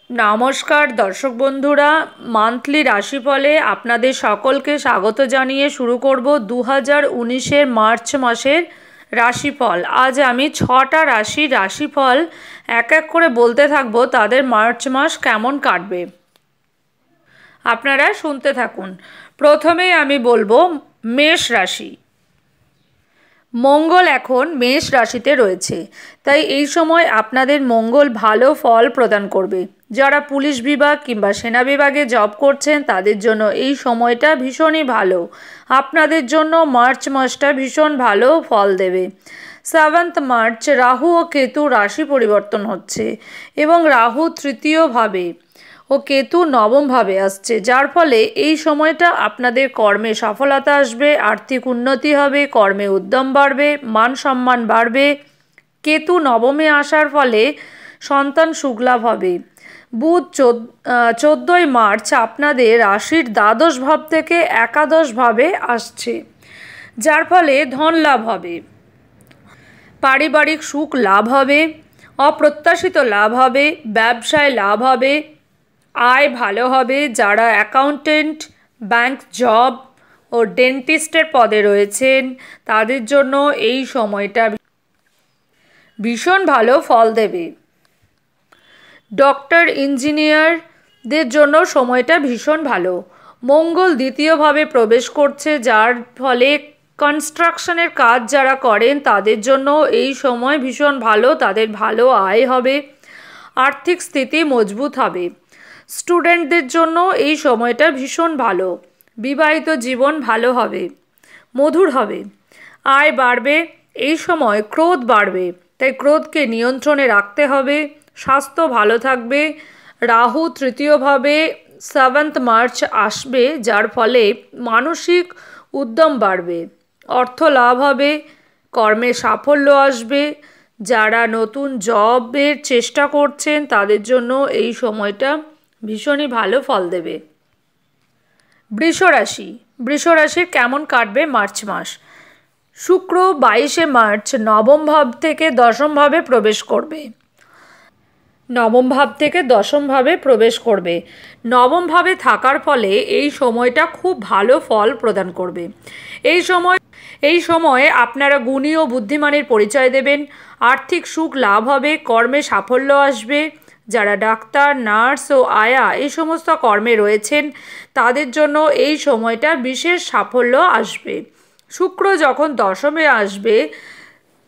নমস্কার দর্শক বন্ধুরা, মান্থলি রাশিফলে আপনাদের সকলকে স্বাগত জানিয়ে শুরু করব 2019-এর মার্চ মাসের রাশিফল। আজ আমি 6টা রাশির রাশিফল এক এক করে বলতে থাকবো, তাদের মার্চ মাস কেমন কাটবে আপনারা শুনতে থাকুন। প্রথমেই আমি বলবো মেষ রাশি। মঙ্গল এখন মেষ রাশিতে রয়েছে, তাই এই সময় আপনাদের মঙ্গল ভালো ফল প্রদান করবে। যারা পুলিশ বিভাগ কিংবা সেনা বিভাগে জব করছেন তাদের জন্য এই সময়টা ভীষণই ভালো। আপনাদের জন্য মার্চ মাসটা ভীষণ ভালো ফল দেবে। 7 মার্চ রাহু ও কেতু রাশি পরিবর্তন হচ্ছে এবং রাহু তৃতীয়ভাবে ও কেতু নবমভাবে আসছে, যার ফলে এই সময়টা আপনাদের কর্মে সফলতা আসবে, আর্থিক উন্নতি হবে, কর্মে উদ্যম বাড়বে, মান সম্মান বাড়বে। কেতু নবমে আসার ফলে সন্তান সুখলাভ হবে। বুধ 14 মার্চ আপনাদের রাশির দ্বাদশ ভাব থেকে একাদশ ভাবে আসছে, যার ফলে ধন লাভ হবে, পারিবারিক সুখ লাভ হবে, অপ্রত্যাশিত লাভ হবে, ব্যবসায় লাভ হবে, আয় ভালো হবে। যারা অ্যাকাউন্টেন্ট, ব্যাংক জব ও ডেন্টিস্টের পদে রয়েছেন তাদের জন্য এই সময়টা ভীষণ ভালো ফল দেবে। ডক্টর, ইঞ্জিনিয়ারদের জন্য সময়টা ভীষণ ভালো। মঙ্গল দ্বিতীয়ভাবে প্রবেশ করছে, যার ফলে কনস্ট্রাকশনের কাজ যারা করেন তাদের জন্য এই সময় ভীষণ ভালো, তাদের ভালো আয় হবে, আর্থিক স্থিতি মজবুত হবে। স্টুডেন্টদের জন্য এই সময়টা ভীষণ ভালো, বিবাহিত জীবন ভালো হবে, মধুর হবে, আয় বাড়বে। এই সময় ক্রোধ বাড়বে, তাই ক্রোধকে নিয়ন্ত্রণে রাখতে হবে। স্বাস্থ্য ভালো থাকবে। রাহু তৃতীয়ভাবে 7 মার্চ আসবে, যার ফলে মানসিক উদ্যম বাড়বে, অর্থ লাভ হবে, কর্মে সাফল্য আসবে। যারা নতুন জবের চেষ্টা করছেন তাদের জন্য এই সময়টা ভীষণই ভালো ফল দেবে। বৃষ রাশি। বৃষ রাশির কেমন কাটবে মার্চ মাস? শুক্র 22 মার্চ নবম ভাব থেকে দশম ভাবে প্রবেশ করবে। নবম ভাব থেকে দশম ভাবে প্রবেশ করবে। নবম ভাবে থাকার ফলে এই সময়টা খুব ভালো ফল প্রদান করবে। এই সময়ে আপনারা গুণী ও বুদ্ধিমানের পরিচয় দেবেন, আর্থিক সুখ লাভ হবে, কর্মে সাফল্য আসবে। যারা ডাক্তার, নার্স ও আয়া এই সমস্ত কর্মে রয়েছেন তাদের জন্য এই সময়টা বিশেষ সাফল্য আসবে। শুক্র যখন দশমে আসবে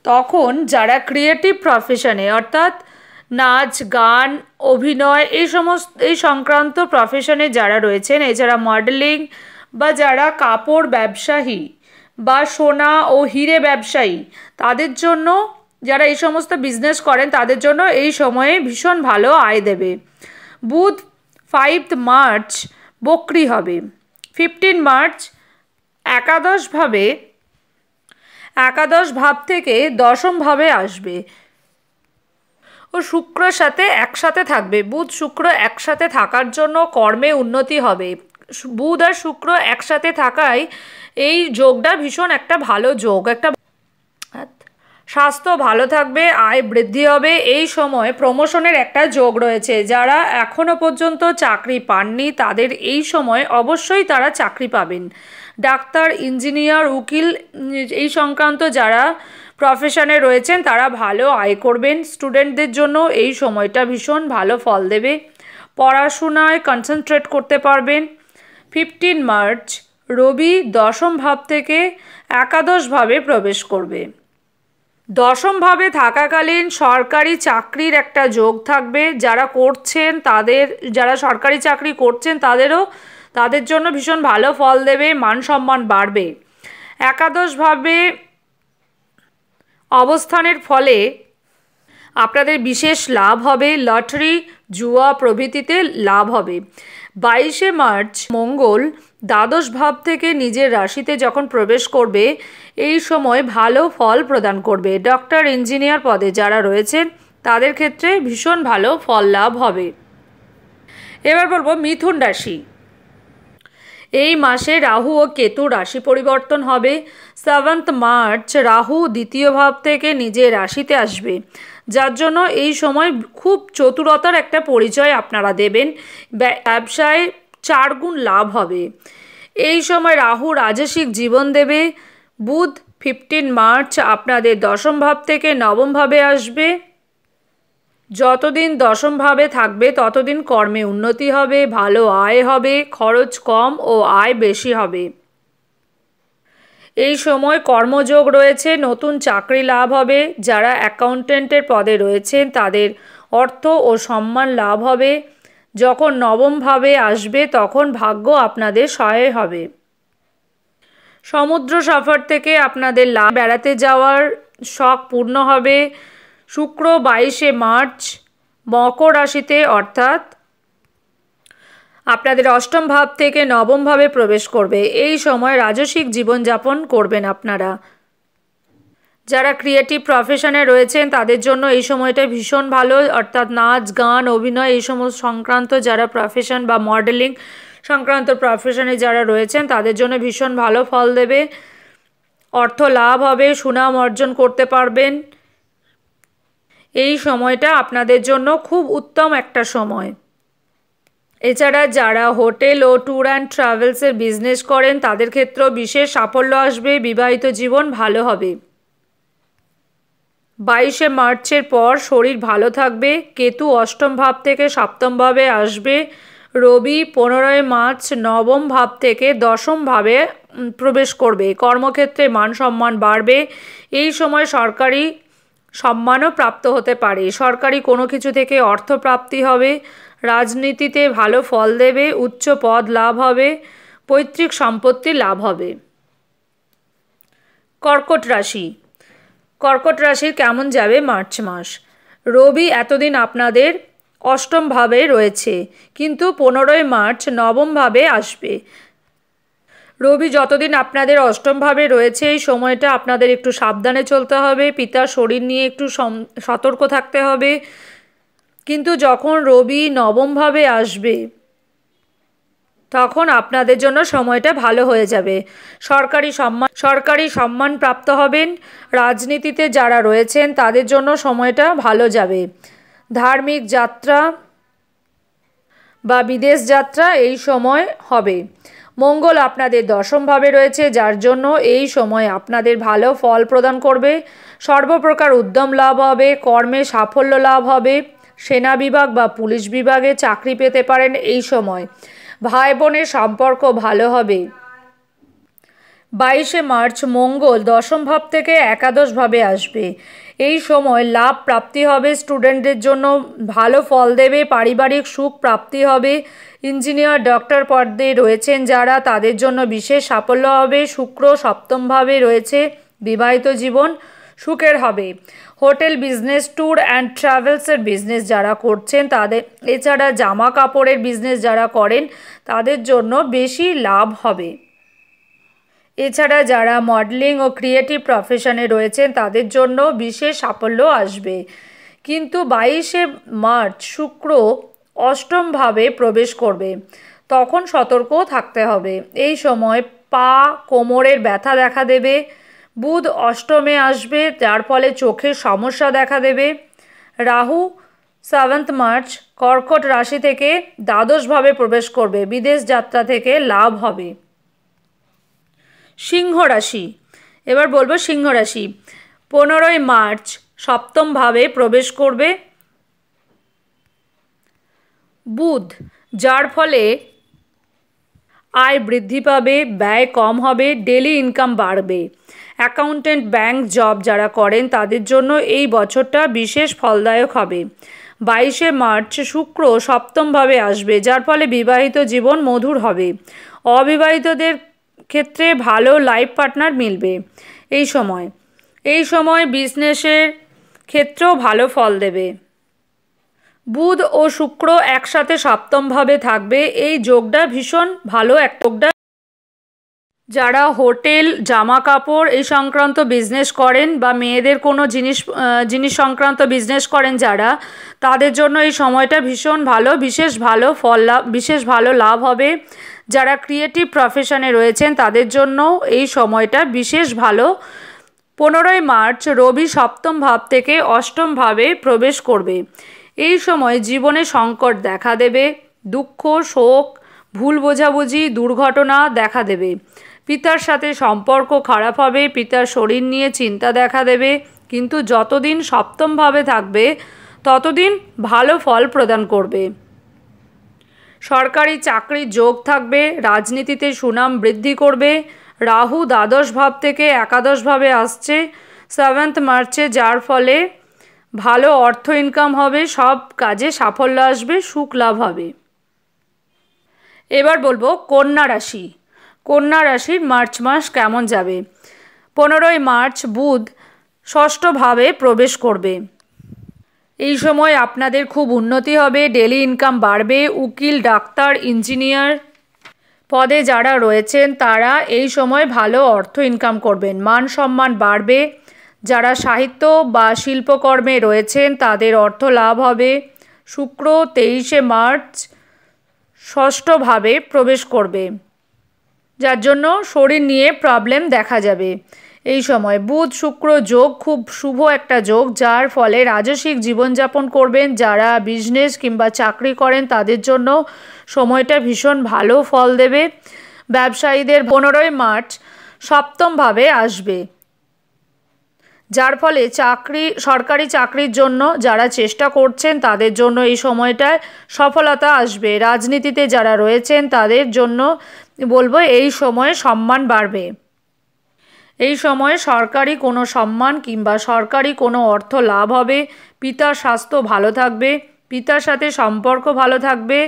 তখন যারা ক্রিয়েটিভ প্রফেশনে অর্থাৎ নাচ, গান, অভিনয় এই সংক্রান্ত প্রফেশনে যারা রয়েছেন, এছাড়া মডেলিং বা যারা কাপড় ব্যবসায়ী বা সোনা ও হিরে ব্যবসায়ী তাদের জন্য, যারা এই সমস্ত বিজনেস করেন তাদের জন্য এই সময়ে ভীষণ ভালো আয় দেবে। বুধ 5 মার্চ বক্রি হবে। 15 মার্চ একাদশ ভাব থেকে দশম ভাবে আসবে ও শুক্রের সাথে একসাথে থাকবে। বুধ শুক্র একসাথে থাকার জন্য কর্মে উন্নতি হবে। বুধ আর শুক্র একসাথে থাকায় এই যোগটা ভীষণ একটা ভালো যোগ। স্বাস্থ্য ভালো থাকবে, আয় বৃদ্ধি হবে। এই সময় প্রমোশনের একটা যোগ রয়েছে। যারা এখনও পর্যন্ত চাকরি পাননি তাদের এই সময় অবশ্যই তারা চাকরি পাবেন। ডাক্তার, ইঞ্জিনিয়ার, উকিল এই সংক্রান্ত যারা প্রফেশনে রয়েছেন তারা ভালো আয় করবেন। স্টুডেন্টদের জন্য এই সময়টা ভীষণ ভালো ফল দেবে, পড়াশোনায় কনসেন্ট্রেট করতে পারবেন। 15 মার্চ রবি দশম ভাব থেকে একাদশ ভাবে প্রবেশ করবে। দশম ভাবে থাকাকালীন সরকারি চাকরির একটা যোগ থাকবে। যারা সরকারি চাকরি করছেন তাদের জন্য ভীষণ ভালো ফল দেবে, মান সম্মান বাড়বে। একাদশ ভাবে অবস্থানের ফলে আপনাদের বিশেষ লাভ হবে, লটারি, জুয়া প্রভৃতিতে লাভ হবে। 22 মার্চ মঙ্গল দ্বাদশ ভাব থেকে নিজের রাশিতে যখন প্রবেশ করবে এই সময় ভালো ফল প্রদান করবে। ডক্টর, ইঞ্জিনিয়ার পদে যারা রয়েছেন তাদের ক্ষেত্রে ভীষণ ভালো ফল লাভ হবে। এবার বলবো মিথুন রাশি। এই মাসে রাহু ও কেতু রাশি পরিবর্তন হবে। 7 মার্চ রাহু দ্বিতীয় ভাব থেকে নিজের রাশিতে আসবে, যার জন্য এই সময় খুব চতুরতার একটা পরিচয় আপনারা দেবেন। ব্যবসায় 4 গুণ লাভ হবে। এই সময় রাহু রাজসিক জীবন দেবে। বুধ 15 মার্চ আপনাদের দশম ভাব থেকে নবম ভাবে আসবে। যতদিন দশম ভাবে থাকবে ততদিন কর্মে উন্নতি হবে, ভালো আয় হবে, খরচ কম ও আয় বেশি হবে। এই সময় কর্মযোগ রয়েছে, নতুন চাকরি লাভ হবে। যারা অ্যাকাউন্টেন্টের পদে রয়েছেন তাদের অর্থ ও সম্মান লাভ হবে। যখন নবম ভাবে আসবে তখন ভাগ্য আপনাদের সহায় হবে। সমুদ্র সফর থেকে আপনাদের লাভ, বেড়াতে যাওয়ার শখ পূর্ণ হবে। শুক্র 22 মার্চ মকর রাশিতে অর্থাৎ আপনাদের অষ্টম ভাব থেকে নবম ভাবে প্রবেশ করবে। এই সময় রাজসিক জীবনযাপন করবেন আপনারা। যারা ক্রিয়েটিভ প্রফেশনে রয়েছেন তাদের জন্য এই সময়টা ভীষণ ভালো, অর্থাৎ নাচ গান অভিনয় এই সমস্ত সংক্রান্ত যারা প্রফেশন বা মডেলিং সংক্রান্ত প্রফেশনে যারা রয়েছেন তাদের জন্য ভীষণ ভালো ফল দেবে। অর্থ লাভ হবে, সুনাম অর্জন করতে পারবেন। এই সময়টা আপনাদের জন্য খুব উত্তম একটা সময়। এছাড়া যারা হোটেল ও ট্যুর অ্যান্ড ট্রাভেলসের বিজনেস করেন তাদের ক্ষেত্রেও বিশেষ সাফল্য আসবে। বিবাহিত জীবন ভালো হবে। 22 মার্চের পর শরীর ভালো থাকবে। কেতু অষ্টম ভাব থেকে সপ্তম ভাবে আসবে। রবি 15 মার্চ নবম ভাব থেকে দশম ভাবে প্রবেশ করবে। কর্মক্ষেত্রে মান সম্মান বাড়বে। এই সময় সরকারি সম্মানও প্রাপ্ত হতে পারে। সরকারি কোনো কিছু থেকে অর্থ প্রাপ্তি হবে। রাজনীতিতে ভালো ফল দেবে। উচ্চ পদ লাভ হবে। পৈতৃক সম্পত্তি লাভ হবে। কর্কট রাশি। কর্কট রাশির কেমন যাবে মার্চ মাস? রবি এতদিন আপনাদের অষ্টম ভাবে রয়েছে, কিন্তু 15 মার্চ নবম ভাবে আসবে। রবি যতদিন আপনাদের অষ্টম ভাবে রয়েছে এই সময়টা আপনাদের একটু সাবধানে চলতে হবে। পিতার শরীর নিয়ে একটু সতর্ক থাকতে হবে। কিন্তু যখন রবি নবম ভাবে আসবে তখন আপনাদের জন্য সময়টা ভালো হয়ে যাবে। সরকারি সম্মান প্রাপ্ত হবেন। রাজনীতিতে যারা রয়েছেন তাদের জন্য সময়টা ভালো যাবে। ধার্মিক যাত্রা বা বিদেশ যাত্রা এই সময় হবে। মঙ্গল আপনাদের দশম ভাবে রয়েছে, যার জন্য এই সময় আপনাদের ভালো ফল প্রদান করবে। সর্বপ্রকার উদ্যম লাভ হবে। কর্মে সাফল্য লাভ হবে। সেনা বিভাগ বা পুলিশ বিভাগে চাকরি পেতে পারেন এই সময়। ভাই বোনের সম্পর্ক ভালো হবে। 22 মার্চ মঙ্গল দশম ভাব থেকে একাদশ ভাবে আসবে। এই সময় লাভ প্রাপ্তি হবে। স্টুডেন্টদের জন্য ভালো ফল দেবে। পারিবারিক সুখ প্রাপ্তি হবে। ইঞ্জিনিয়ার ডক্টর পদে রয়েছেন যারা তাদের জন্য বিশেষ সাফল্য হবে। শুক্র সপ্তম ভাবে রয়েছে। বিবাহিত জীবন সুখের হবে। হোটেল বিজনেস, ট্যুর অ্যান্ড ট্রাভেলসের বিজনেস যারা করছেন তাদের, এছাড়া জামা কাপড়ের বিজনেস যারা করেন তাদের জন্য বেশি লাভ হবে। এছাড়া যারা মডেলিং ও ক্রিয়েটিভ প্রফেশনে রয়েছেন তাদের জন্য বিশেষ সাফল্য আসবে। কিন্তু 22 মার্চ শুক্র অষ্টম ভাবে প্রবেশ করবে, তখন সতর্কও থাকতে হবে। এই সময় পা কোমরের ব্যথা দেখা দেবে। বুধ অষ্টমে আসবে, যার ফলে চোখের সমস্যা দেখা দেবে। রাহু 7 মার্চ কর্কট রাশি থেকে দ্বাদশ ভাবে প্রবেশ করবে। বিদেশ যাত্রা থেকে লাভ হবে। সিংহ রাশি। এবার বলবো সিংহ রাশি। 15 মার্চ সপ্তম ভাবে প্রবেশ করবে বুধ, যার ফলে আয় বৃদ্ধি পাবে, ব্যয় কম হবে, ডেলি ইনকাম বাড়বে। অ্যাকাউন্টেন্ট, ব্যাংক জব যারা করেন তাদের জন্য এই বছরটা বিশেষ ফলদায়ক হবে। 22 মার্চ শুক্র সপ্তম ভাবে আসবে, যার ফলে বিবাহিত জীবন মধুর হবে। অবিবাহিতদের ক্ষেত্রে ভালো লাইফ পার্টনার মিলবে। এই সময় বিজনেসের ক্ষেত্রেও ভালো ফল দেবে। বুধ ও শুক্র একসাথে সপ্তম ভাবে থাকবে। এই যোগটা ভীষণ ভালো একটা। যারা হোটেল, জামা কাপড় এই সংক্রান্ত বিজনেস করেন বা মেয়েদের কোনো জিনিস সংক্রান্ত বিজনেস করেন যারা, তাদের জন্য এই সময়টা ভীষণ ভালো। বিশেষ ভালো লাভ হবে। যারা ক্রিয়েটিভ প্রফেশনে রয়েছেন তাদের জন্য এই সময়টা বিশেষ ভালো 15ই মার্চ রবি সপ্তম ভাব থেকে অষ্টম ভাবে প্রবেশ করবে। এই সময় জীবনে সংকট দেখা দেবে, দুঃখ, শোক, ভুল বোঝাবুঝি, দুর্ঘটনা দেখা দেবে। পিতার সাথে সম্পর্ক খারাপ হবে, পিতার শরীর নিয়ে চিন্তা দেখা দেবে, কিন্তু যতদিন সপ্তম ভাবে থাকবে ততদিন ভালো ফল প্রদান করবে। সরকারি চাকরির যোগ থাকবে, রাজনীতিতে সুনাম বৃদ্ধি করবে। রাহু দ্বাদশ ভাব থেকে একাদশ ভাবে আসছে 7 মার্চে, যার ফলে ভালো অর্থ ইনকাম হবে, সব কাজে সাফল্য আসবে, সুখ লাভ হবে। এবার বলবো কন্যা রাশি। কন্যা রাশির মার্চ মাস কেমন যাবে। 15ই মার্চ বুধ ষষ্ঠ ভাবে প্রবেশ করবে। এই সময় আপনাদের খুব উন্নতি হবে, ডেলি ইনকাম বাড়বে। উকিল, ডাক্তার, ইঞ্জিনিয়ার পদে যারা রয়েছেন তারা এই সময় ভালো অর্থ ইনকাম করবেন, মান সম্মান বাড়বে। যারা সাহিত্য বা শিল্পকর্মে রয়েছেন তাদের অর্থ লাভ হবে। শুক্র 23শে মার্চ ষষ্ঠ ভাবে প্রবেশ করবে, যার জন্য শরীর নিয়ে প্রবলেম দেখা যাবে। এই সময় বুধ শুক্র যোগ খুব শুভ একটা যোগ, যার ফলে রাজসিক জীবনযাপন করবেন। যারা বিজনেস কিংবা চাকরি করেন তাদের জন্য সময়টা ভীষণ ভালো ফল দেবে। ব্যবসায়ীদের 15ই মার্চ সপ্তম ভাবে আসবে, যার ফলে সরকারি চাকরির জন্য যারা চেষ্টা করছেন তাদের জন্য এই সময়টায় সফলতা আসবে। রাজনীতিতে যারা রয়েছেন তাদের জন্য বলবো এই সময়ে সম্মান বাড়বে। এই সময়ে সরকারি কোনো সম্মান কিংবা সরকারি কোনো অর্থ লাভ হবে। পিতার স্বাস্থ্য ভালো থাকবে, পিতার সাথে সম্পর্ক ভালো থাকবে।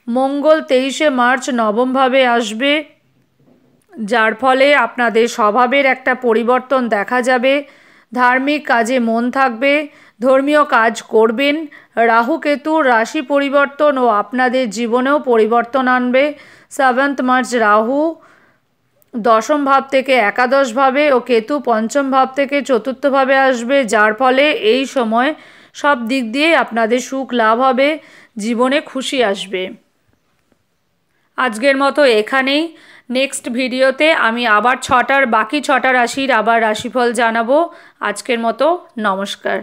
মঙ্গল 23শে মার্চ নবম ভাবে আসবে, যার ফলে আপনাদের স্বভাবের একটা পরিবর্তন দেখা যাবে। ধার্মিক কাজে মন থাকবে, ধর্মীয় কাজ করবেন। রাহু কেতুর রাশি পরিবর্তন ও আপনাদের জীবনেও পরিবর্তন আনবে। 7 মার্চ রাহু দশম ভাব থেকে একাদশ ভাবে ও কেতু পঞ্চম ভাব থেকে চতুর্থ ভাবে আসবে, যার ফলে এই সময় সব দিক দিয়ে আপনাদের সুখ লাভ হবে, জীবনে খুশি আসবে। আজকের মতো এখানেই। নেক্সট ভিডিওতে আমি আবার বাকি ছটা রাশির আবার রাশিফল জানাবো। আজকের মতো নমস্কার।